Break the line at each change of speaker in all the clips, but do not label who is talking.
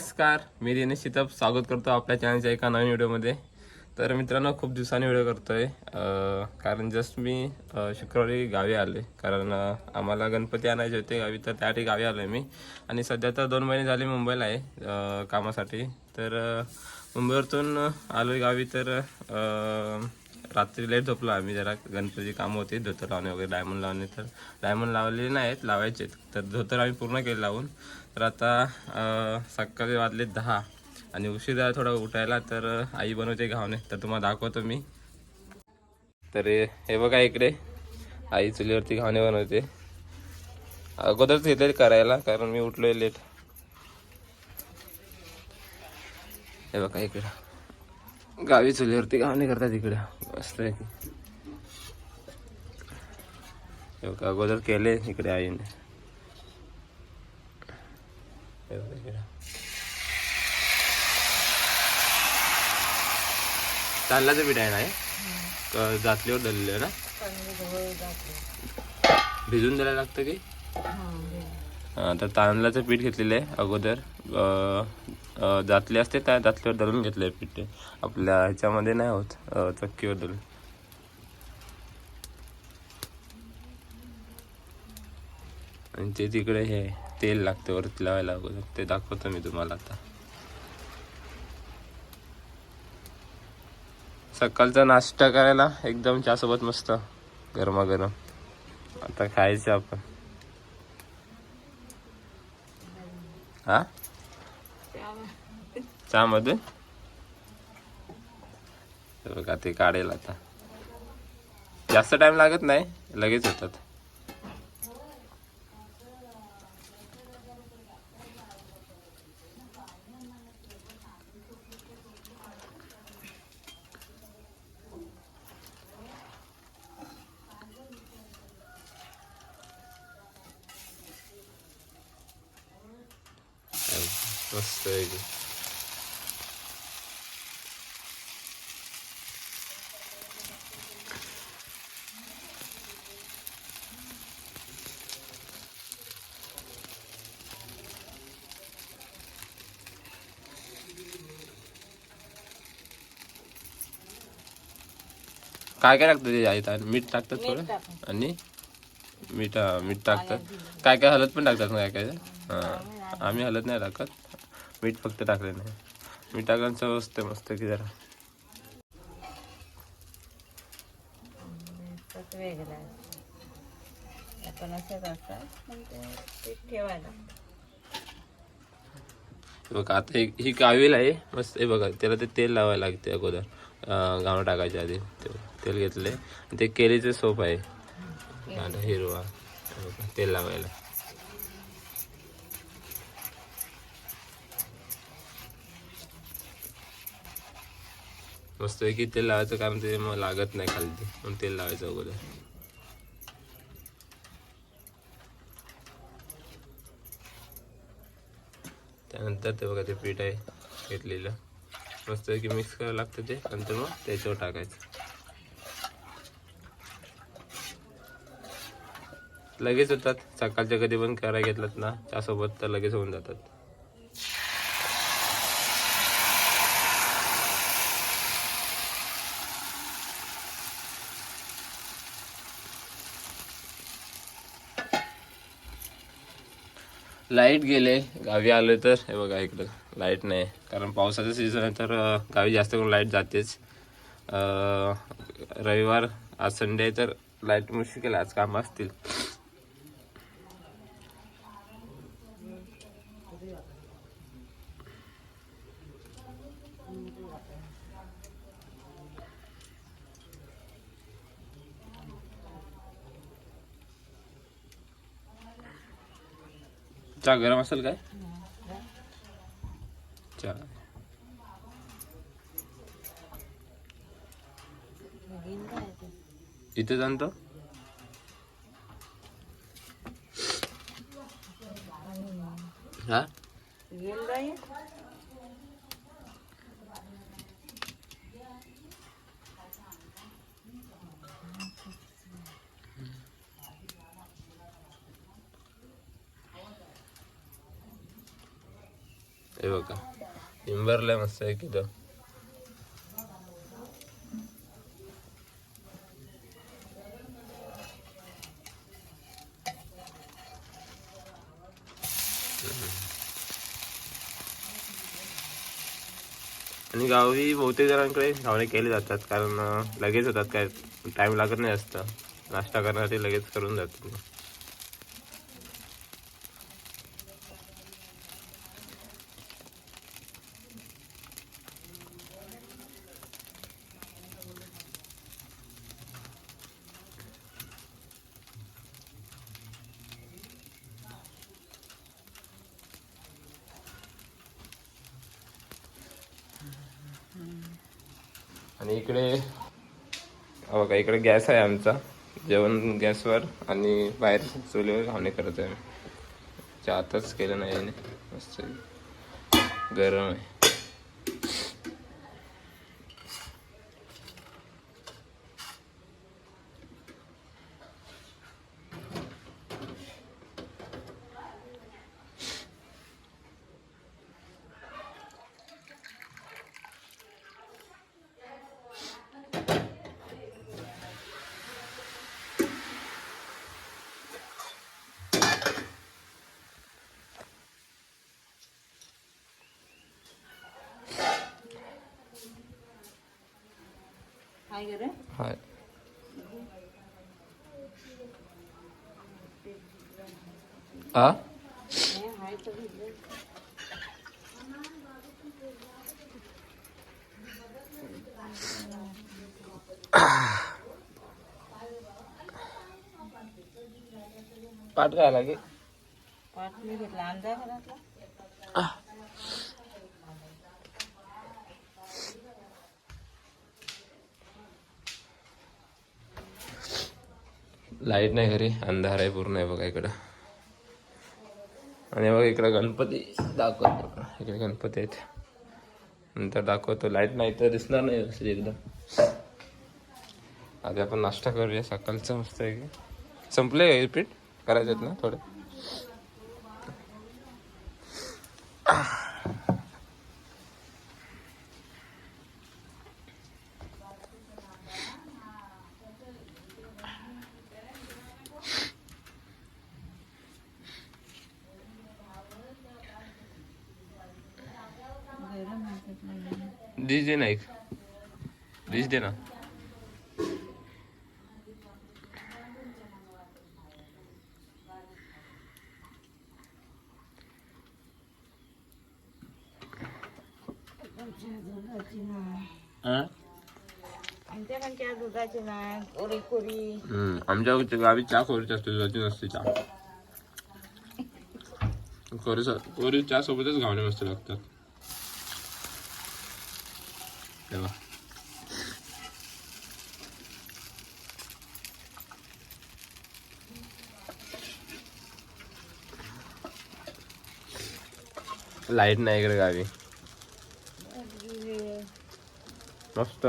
नमस्कार, मी दिनेश शितप स्वागत करतो आपल्या चॅनलच्या एका नवीन व्हिडिओमध्ये. तर मित्रांनो, खूप दिवसांनी व्हिडिओ करतोय कारण जस्ट मी शुक्रवारी गावी आले. कारण आम्हाला गणपती आणायचे होते गावी, तर त्यासाठी गावी आलो आहे मी. आणि सध्या तर 2 महिने झाले मुंबईला आहे कामासाठी. तर मुंबईवरतून आलो आहे गावी. तर रात्री लेट झोपलो आम्ही, जरा गणपतीची कामं होती, धोतर लावणे वगैरे, डायमंड लावणे. तर डायमंड लावलेले नाहीत, लावायचे. तर धोतर आम्ही पूर्ण केले लावून. तर आता सकाळी वाजले 10 आणि उशीर झाला थोडा उठायला. तर आई बनवते घावणे, तर तुम्हाला दाखवतो मी. तर हे बघा, इकडे आई चुलीवरती घावणे बनवते. अगोदरच घेतले करायला, कारण मी उठलोय लेट. हे बघा, इकडं गावी चुलीवरती घावणे करतात इकडे, मस्त आहे की. हे बघा, अगोदर केले इकडे आईने. हे बघा इकडे तांदळाचं पीठ आहे ना, हे जातलीवर दळलेलं ना, भिजून द्यायला लागतं की. हां, तर तांदळाचं पीठ घेतलेलं आहे अगोदर. जातली असते त्या जातलीवर दळून घेतलं आहे पीठ. आपल्या ह्याच्यामध्ये नाही होत, चक्कीवर दळून. आणि ते तिकडे हे तेल लागते वरती लावायला अगोदर, ते दाखवतो मी तुम्हाला आता. सकाळचा नाश्ता करायला एकदम चहासोबत मस्त गरमागरम. आता खायचं आपण. हा, चहामध्ये बघा ते काढेल आता. जास्त टाइम लागत नाही, लगेच होतात. मस्त आहे की. काय काय टाकतं ते आई? मीठ टाकतात थोडं, आणि मीठ टाकतात. काय काय हळद पण टाकतात ना, काय काय. हां, आम्ही हळद नाही टाकत, मीठ फक्त टाकले नाही. मीठ टाकून चव असते मस्त की जरा. बघा आता ही कावील आहे मस्त. हे बघा, त्याला ते तेल लावायला लागते अगोदर, घावणं टाकायच्या आधी. तेल घेतले. ते केळीचे सोप आहे हिरवा, तेल लावायला. मस्त आहे की तेल लावायचं, कारण ते मग लागत नाही खाली, म्हणून तेल लावायचं अगोदर. त्यानंतर ते बघा, ते पीठ आहे घेतलेलं, मस्त आहे की मिक्स करायला लागतं ते. नंतर मग त्याच्यावर टाकायचं. लगेच होतात. सकाळच्या कधी पण करायला घेतलात ना त्यासोबत, तर लगेच होऊन जातात. लाईट गेले गावी आलो तर. हे बघा, इकडं लाईट नाही, कारण पावसाचं सीझन आहे. तर गावी जास्त करून लाईट जातेच. रविवार, आज संडे आहे, तर लाईट मुश्किल आहे. आज काम असतील. चहा गरम असेल काय? चहा इथे जाणतो. हा, हे बघा इम्बरला मस्त आहे किती. आणि गावी बहुतेक जणांकडे घावणे केले जातात कारण लगेच होतात, काय टाइम लागत नाही जास्त. नाश्ता करण्यासाठी लगेच करून जातात. आणि इकडे बघा इकडे गॅस आहे आमचा, जेवण गॅसवर आणि बाहेर चुलीवर घावणे करत आहे. आताच केलं नाही याने, मस्त गरम आहे. हाय आ पाठ काय लागे
पाठ मी घेतला अंदा घरातला.
लाईट नाही घरी, अंधार आहे पूर्ण आहे बघा इकडं. आणि बघा इकडं गणपती दाखवतो, इकडे गणपती आहेत, नंतर दाखवतो. लाईट नाही तर दिसणार नाही असं एकदम. आधी आपण नाश्ता करूया सकाळचं मस्त आहे. संपले पीठ करायचे आहेत ना थोडे. डिश दे ना, एक डिश दे ना.
आमच्या दुधाची नाही, कोरी कोरी.
आमच्या गावी चहा कोरीच असते, दुधाची नसते चहा. कोरी चहा सोबतच घावणे मस्त लागतात तेव्हा. लाईट नाही इकडे गावी, मस्त.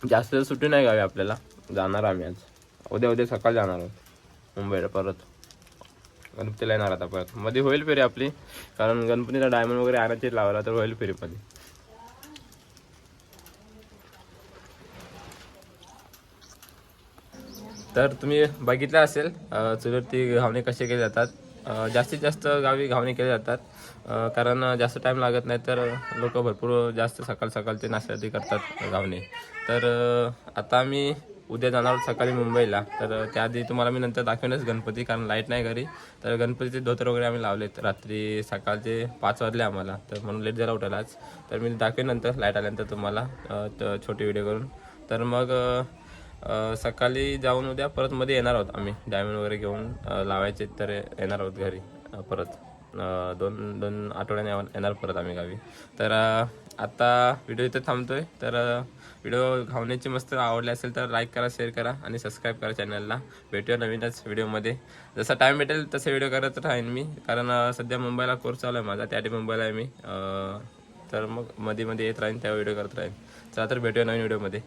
जास्त सुट्टी नाही गावी आपल्याला, जाणार आम्ही आज. उद्या सकाळी जाणार आहोत मुंबईला परत. गणपतीला येणार आता परत. मध्ये होईल फेरी आपली, कारण गणपतीला डायमंड वगैरे आणायचे लावायला, तर होईल फेरी मध्ये. तर तुम्ही बघितलं असेल चुलीवरती घावणे कसे केले जातात. जास्तीत जास्त गावी घावणे केले जातात, कारण जास्त टाईम लागत नाही, तर लोक भरपूर जास्त सकाळचे नाश्त्यासाठी करतात घावणे. तर आता आम्ही उद्या जाणार आहोत सकाळी मुंबईला. तर त्याआधी तुम्हाला मी नंतर दाखवेनच गणपती, कारण लाईट नाही घरी. तर गणपतीचे धोतर वगैरे आम्ही लावलेत रात्री, सकाळचे 5 वाजले आम्हाला, तर म्हणून लेट झाला उठायला आज. तर मी दाखवेन नंतर लाईट आल्यानंतर तुम्हाला छोटी व्हिडिओ करून. तर मग सकाळी जाऊन उद्या परत मध्ये येणार आहोत आम्ही, डायमंड वगैरे घेऊन लावायचे, तर येणार आहोत घरी परत. दोन आठवड्याने येणार परत आम्ही गावी. तर आता व्हिडिओ इथं थांबतोय. तर व्हिडिओ घावण्याची मस्त आवडले असेल तर लाईक करा, शेअर करा आणि सबस्क्राईब करा चॅनलला. भेटूया नवीनच व्हिडिओमध्ये. जसा टाईम भेटेल तसे व्हिडिओ करत राहीन मी, कारण सध्या मुंबईला कोर्स चालू आहे माझा, त्याआधी मुंबईला आहे मी. तर मग मध्ये येत राहीन, त्या व्हिडिओ करत राहीन. चला तर भेटूया नवीन व्हिडिओमध्ये.